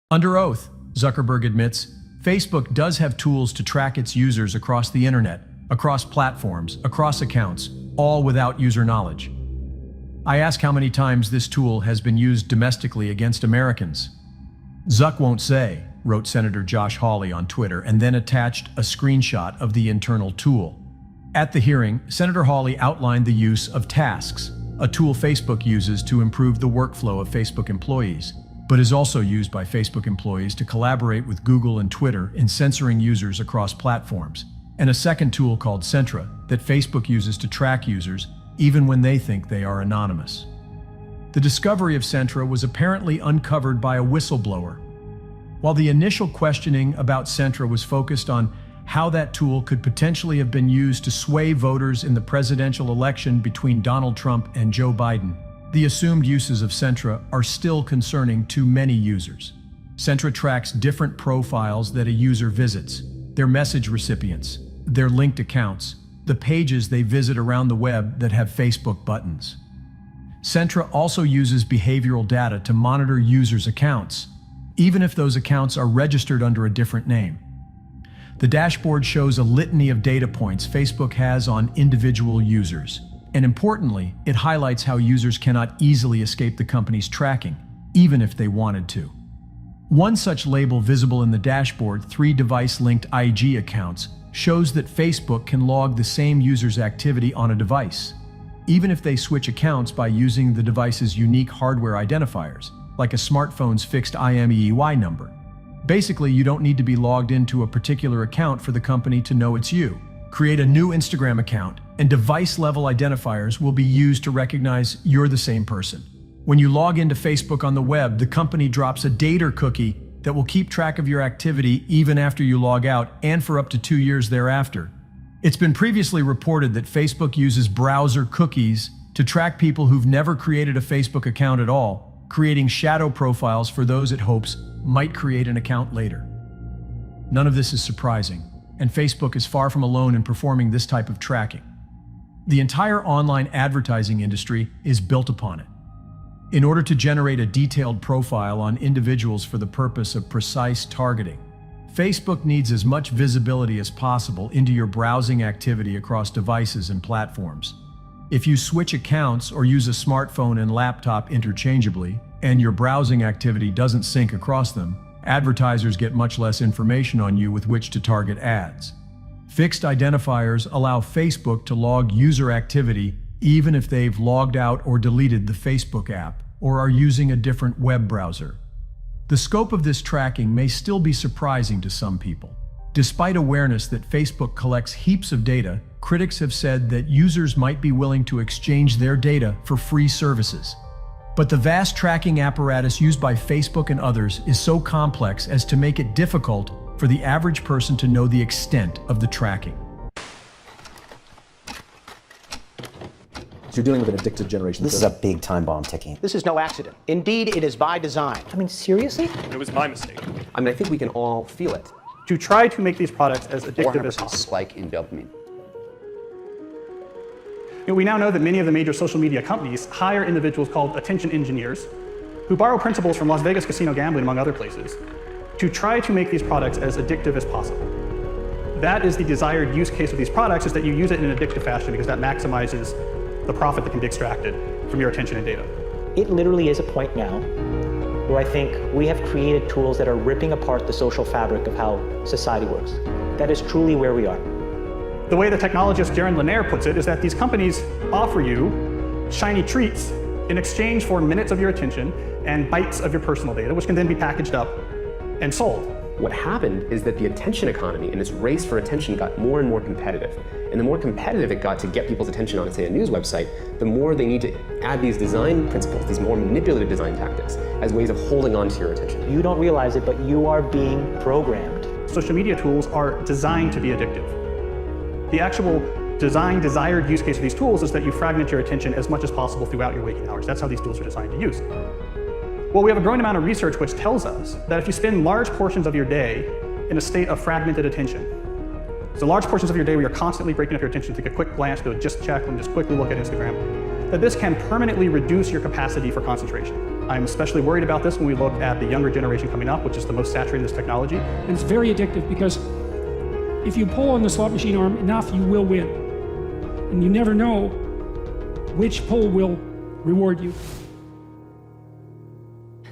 Under oath, Zuckerberg admits, Facebook does have tools to track its users across the internet, across platforms, across accounts, all without user knowledge. I ask how many times this tool has been used domestically against Americans. Zuck won't say, wrote Senator Josh Hawley on Twitter, and then attached a screenshot of the internal tool. At the hearing, Senator Hawley outlined the use of Tasks, a tool Facebook uses to improve the workflow of Facebook employees, but is also used by Facebook employees to collaborate with Google and Twitter in censoring users across platforms, and a second tool called CENTRA that Facebook uses to track users even when they think they are anonymous. The discovery of CENTRA was apparently uncovered by a whistleblower. While the initial questioning about CENTRA was focused on how that tool could potentially have been used to sway voters in the presidential election between Donald Trump and Joe Biden, the assumed uses of CENTRA are still concerning to many users. CENTRA tracks different profiles that a user visits, their message recipients, their linked accounts, the pages they visit around the web that have Facebook buttons. CENTRA also uses behavioral data to monitor users' accounts, even if those accounts are registered under a different name. The dashboard shows a litany of data points Facebook has on individual users. And importantly, it highlights how users cannot easily escape the company's tracking, even if they wanted to. One such label visible in the dashboard, 3 device-linked IG accounts, shows that Facebook can log the same user's activity on a device, even if they switch accounts by using the device's unique hardware identifiers, like a smartphone's fixed IMEI number. Basically, you don't need to be logged into a particular account for the company to know it's you. Create a new Instagram account, and device-level identifiers will be used to recognize you're the same person. When you log into Facebook on the web, the company drops a data cookie that will keep track of your activity even after you log out and for up to 2 years thereafter. It's been previously reported that Facebook uses browser cookies to track people who've never created a Facebook account at all, creating shadow profiles for those it hopes might create an account later. None of this is surprising, and Facebook is far from alone in performing this type of tracking. The entire online advertising industry is built upon it. In order to generate a detailed profile on individuals for the purpose of precise targeting, Facebook needs as much visibility as possible into your browsing activity across devices and platforms. If you switch accounts or use a smartphone and laptop interchangeably, and your browsing activity doesn't sync across them, advertisers get much less information on you with which to target ads. Fixed identifiers allow Facebook to log user activity even if they've logged out or deleted the Facebook app or are using a different web browser. The scope of this tracking may still be surprising to some people. Despite awareness that Facebook collects heaps of data, critics have said that users might be willing to exchange their data for free services. But the vast tracking apparatus used by Facebook and others is so complex as to make it difficult for the average person to know the extent of the tracking. You're dealing with an addicted generation. This is a big time bomb ticking. This is no accident. Indeed, it is by design. I mean, seriously? It was my mistake. I mean, I think we can all feel it. To try to make these products as addictive as possible. Spike in dopamine. We now know that many of the major social media companies hire individuals called attention engineers who borrow principles from Las Vegas casino gambling, among other places, to try to make these products as addictive as possible. That is the desired use case of these products, is that you use it in an addictive fashion because that maximizes the profit that can be extracted from your attention and data. It literally is a point now where I think we have created tools that are ripping apart the social fabric of how society works. That is truly where we are. The way the technologist Jaron Lanier puts it is that these companies offer you shiny treats in exchange for minutes of your attention and bytes of your personal data, which can then be packaged up and sold. What happened is that the attention economy and this race for attention got more and more competitive. And the more competitive it got to get people's attention on, say, a news website, the more they need to add these design principles, these more manipulative design tactics, as ways of holding on to your attention. You don't realize it, but you are being programmed. Social media tools are designed to be addictive. The actual desired use case of these tools is that you fragment your attention as much as possible throughout your waking hours. That's how these tools are designed to use. Well, we have a growing amount of research which tells us that if you spend large portions of your day in a state of fragmented attention, so large portions of your day where you're constantly breaking up your attention, take a quick glance, do a just check, and just quickly look at Instagram, that this can permanently reduce your capacity for concentration. I'm especially worried about this when we look at the younger generation coming up, which is the most saturated in this technology. And it's very addictive because if you pull on the slot machine arm enough, you will win. And you never know which pull will reward you.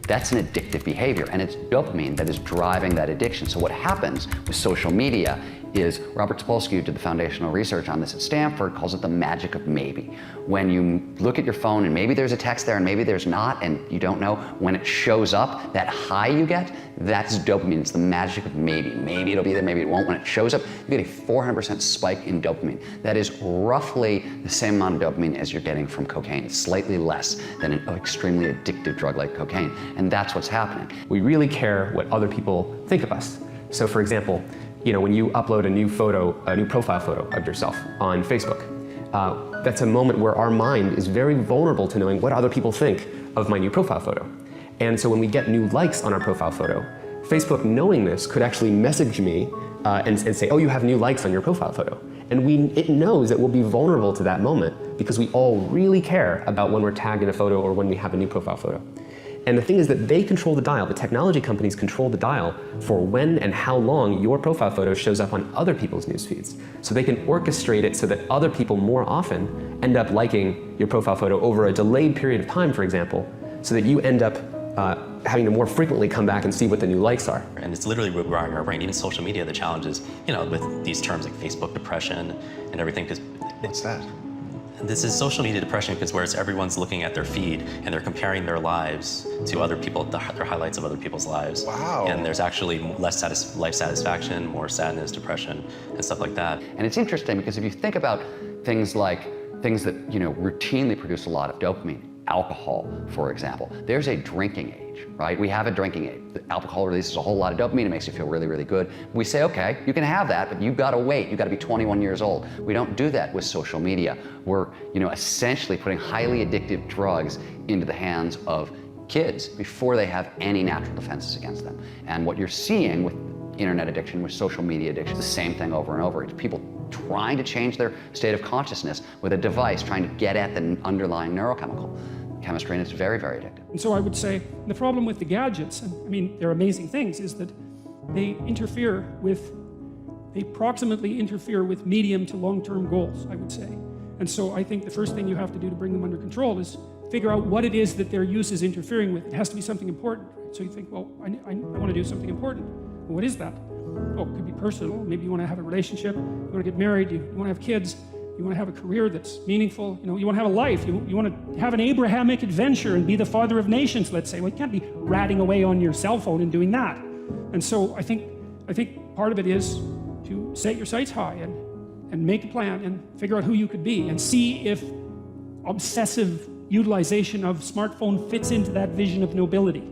That's an addictive behavior, and it's dopamine that is driving that addiction. So what happens with social media is, Robert Sapolsky, who did the foundational research on this at Stanford, calls it the magic of maybe. When you look at your phone and maybe there's a text there and maybe there's not, and you don't know, when it shows up, that high you get, that's dopamine. It's the magic of maybe. Maybe it'll be there, maybe it won't. When it shows up, you get a 400% spike in dopamine. That is roughly the same amount of dopamine as you're getting from cocaine. It's slightly less than an extremely addictive drug like cocaine. And that's what's happening. We really care what other people think of us. So for example, when you upload a new profile photo of yourself on Facebook, that's a moment where our mind is very vulnerable to knowing what other people think of my new profile photo. And so when we get new likes on our profile photo, Facebook, knowing this, could actually message me and say, oh, you have new likes on your profile photo. And it knows that we'll be vulnerable to that moment because we all really care about when we're tagged in a photo or when we have a new profile photo. And the thing is that they control the dial. The technology companies control the dial for when and how long your profile photo shows up on other people's news feeds. So they can orchestrate it so that other people more often end up liking your profile photo over a delayed period of time, for example, so that you end up having to more frequently come back and see what the new likes are. And it's literally rewiring our brain. Even social media, the challenge is, with these terms like Facebook depression and everything. What's that? This is social media depression because whereas everyone's looking at their feed and they're comparing their lives to other people, their highlights of other people's lives. Wow. And there's actually less life satisfaction, more sadness, depression, and stuff like that. And it's interesting because if you think about things that routinely produce a lot of dopamine, alcohol, for example, there's a drinking age, right? We have a drinking age. Alcohol releases a whole lot of dopamine. It makes you feel really, really good. We say, okay, you can have that, but you've got to wait. You've got to be 21 years old. We don't do that with social media. We're, essentially putting highly addictive drugs into the hands of kids before they have any natural defenses against them. And what you're seeing with internet addiction, with social media addiction, the same thing over and over. It's people trying to change their state of consciousness with a device, trying to get at the underlying neurochemical chemistry, and it's very, very addictive. And so I would say the problem with the gadgets, and they're amazing things, is that they proximately interfere with medium to long-term goals, I would say. And so I think the first thing you have to do to bring them under control is figure out what it is that their use is interfering with. It has to be something important. So you think, well, I want to do something important. Well, what is that? Oh, it could be personal. Maybe you want to have a relationship, you want to get married, you want to have kids, you want to have a career that's meaningful, you want to have a life, you want to have an Abrahamic adventure and be the father of nations, let's say. Well, you can't be ratting away on your cell phone and doing that. And so I think part of it is to set your sights high and make a plan and figure out who you could be and see if obsessive utilization of smartphone fits into that vision of nobility.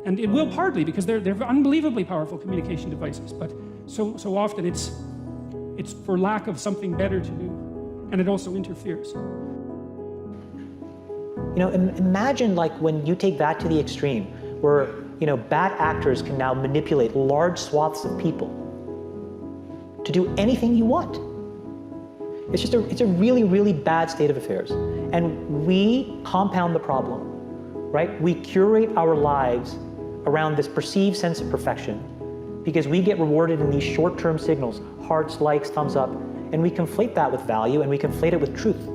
And it will partly because they're unbelievably powerful communication devices, but so often it's for lack of something better to do, and it also interferes. Imagine when you take that to the extreme, where bad actors can now manipulate large swaths of people to do anything you want. It's a really, really bad state of affairs. And we compound the problem, right? We curate our lives around this perceived sense of perfection because we get rewarded in these short-term signals, hearts, likes, thumbs up, and we conflate that with value and we conflate it with truth.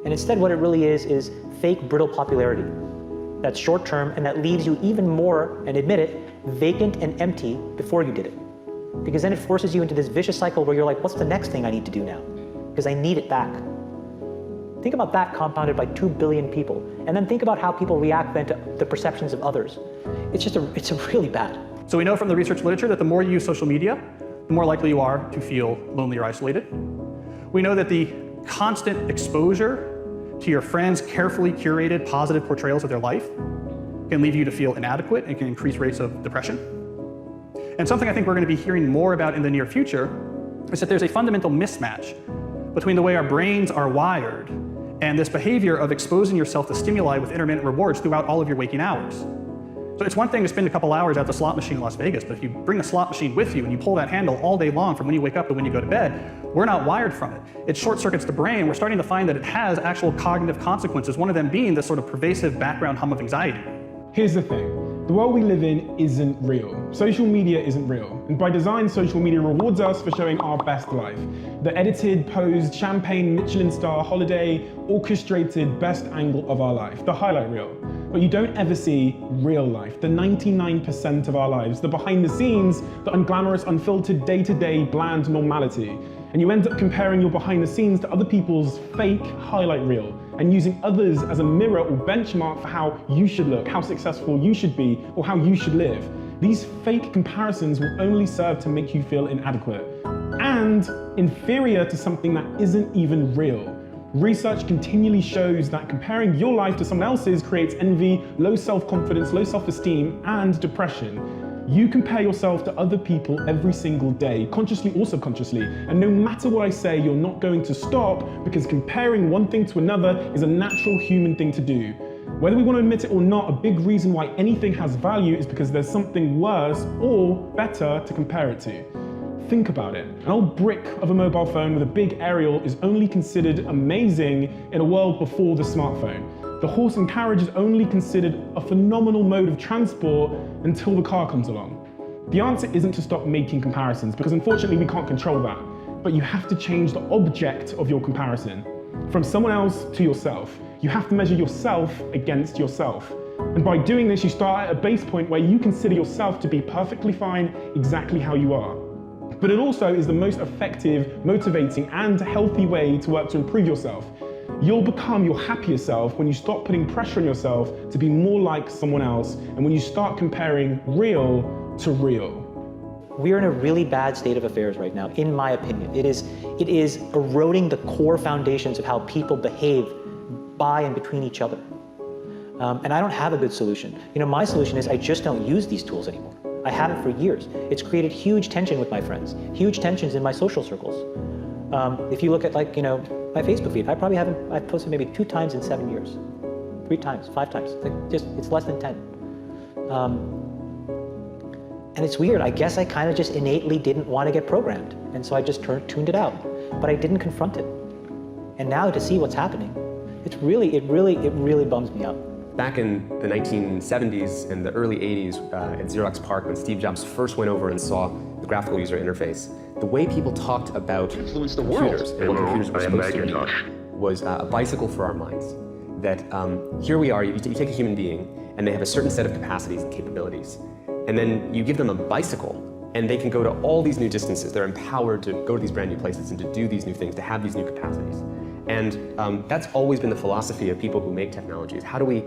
And instead what it really is fake, brittle popularity. That's short-term and that leaves you even more, and admit it, vacant and empty before you did it. Because then it forces you into this vicious cycle where you're like, what's the next thing I need to do now? Because I need it back. Think about that compounded by 2 billion people. And then think about how people react then to the perceptions of others. It's really bad. So we know from the research literature that the more you use social media, the more likely you are to feel lonely or isolated. We know that the constant exposure to your friends' carefully curated positive portrayals of their life can leave you to feel inadequate and can increase rates of depression. And something I think we're going to be hearing more about in the near future is that there's a fundamental mismatch between the way our brains are wired and this behavior of exposing yourself to stimuli with intermittent rewards throughout all of your waking hours. So it's one thing to spend a couple hours at the slot machine in Las Vegas, but if you bring a slot machine with you and you pull that handle all day long from when you wake up to when you go to bed, we're not wired from it. It short circuits the brain. We're starting to find that it has actual cognitive consequences, one of them being this sort of pervasive background hum of anxiety. Here's the thing. The world we live in isn't real. Social media isn't real. And by design, social media rewards us for showing our best life. The edited, posed, champagne, Michelin star, holiday, orchestrated best angle of our life, the highlight reel. But you don't ever see real life, the 99% of our lives, the behind the scenes, the unglamorous, unfiltered, day-to-day, bland normality. And you end up comparing your behind the scenes to other people's fake highlight reel and using others as a mirror or benchmark for how you should look, how successful you should be, or how you should live. These fake comparisons will only serve to make you feel inadequate and inferior to something that isn't even real. Research continually shows that comparing your life to someone else's creates envy, low self-confidence, low self-esteem, and depression. You compare yourself to other people every single day, consciously or subconsciously, and no matter what I say, you're not going to stop because comparing one thing to another is a natural human thing to do. Whether we want to admit it or not, a big reason why anything has value is because there's something worse or better to compare it to. Think about it. An old brick of a mobile phone with a big aerial is only considered amazing in a world before the smartphone. The horse and carriage is only considered a phenomenal mode of transport until the car comes along. The answer isn't to stop making comparisons, because unfortunately we can't control that. But you have to change the object of your comparison. From someone else to yourself. You have to measure yourself against yourself. And by doing this, you start at a base point where you consider yourself to be perfectly fine exactly how you are. But it also is the most effective, motivating, and healthy way to work to improve yourself. You'll become your happier self when you stop putting pressure on yourself to be more like someone else, and when you start comparing real to real. We're in a really bad state of affairs right now, in my opinion. It is eroding the core foundations of how people behave by and between each other. And I don't have a good solution. My solution is I just don't use these tools anymore. I haven't for years. It's created huge tension with my friends, huge tensions in my social circles. If you look at my Facebook feed, I've posted maybe 2 times in 7 years, 3 times, 5 times. It's less than 10. And it's weird. I guess I kind of just innately didn't want to get programmed, and so I just tuned it out. But I didn't confront it. And now to see what's happening, it really bums me out. Back in the 1970s and the early 80s at Xerox PARC, when Steve Jobs first went over and saw the graphical user interface, the way people talked about computers and what computers were supposed to be was a bicycle for our minds. That here we are, you take a human being, and they have a certain set of capacities and capabilities, and then you give them a bicycle, and they can go to all these new distances. They're empowered to go to these brand new places and to do these new things, to have these new capacities. And that's always been the philosophy of people who make technologies. How do we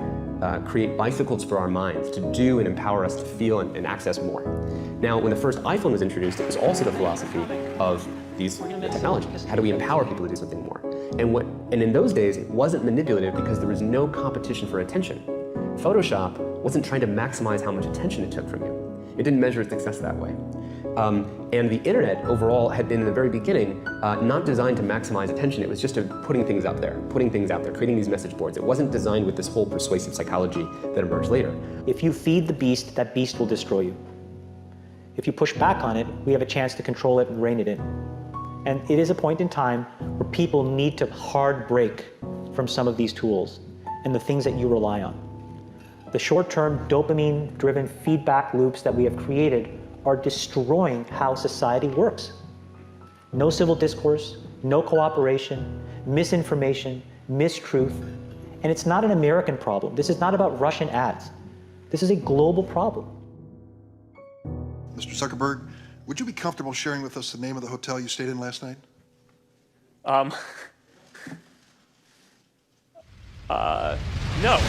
create bicycles for our minds to do and empower us to feel and access more? Now, when the first iPhone was introduced, it was also the philosophy of these technologies. How do we empower people to do something more? And in those days, it wasn't manipulative because there was no competition for attention. Photoshop wasn't trying to maximize how much attention it took from you. It didn't measure success that way. And the internet overall had been in the very beginning not designed to maximize attention. It was just putting things out there, creating these message boards. It wasn't designed with this whole persuasive psychology that emerged later. If you feed the beast, that beast will destroy you. If you push back on it, we have a chance to control it and rein it in. And it is a point in time where people need to hard break from some of these tools and the things that you rely on. The short-term dopamine-driven feedback loops that we have created are destroying how society works. No civil discourse, no cooperation, misinformation, mistruth. And it's not an American problem. This is not about Russian ads. This is a global problem. Mr. Zuckerberg, would you be comfortable sharing with us the name of the hotel you stayed in last night? No.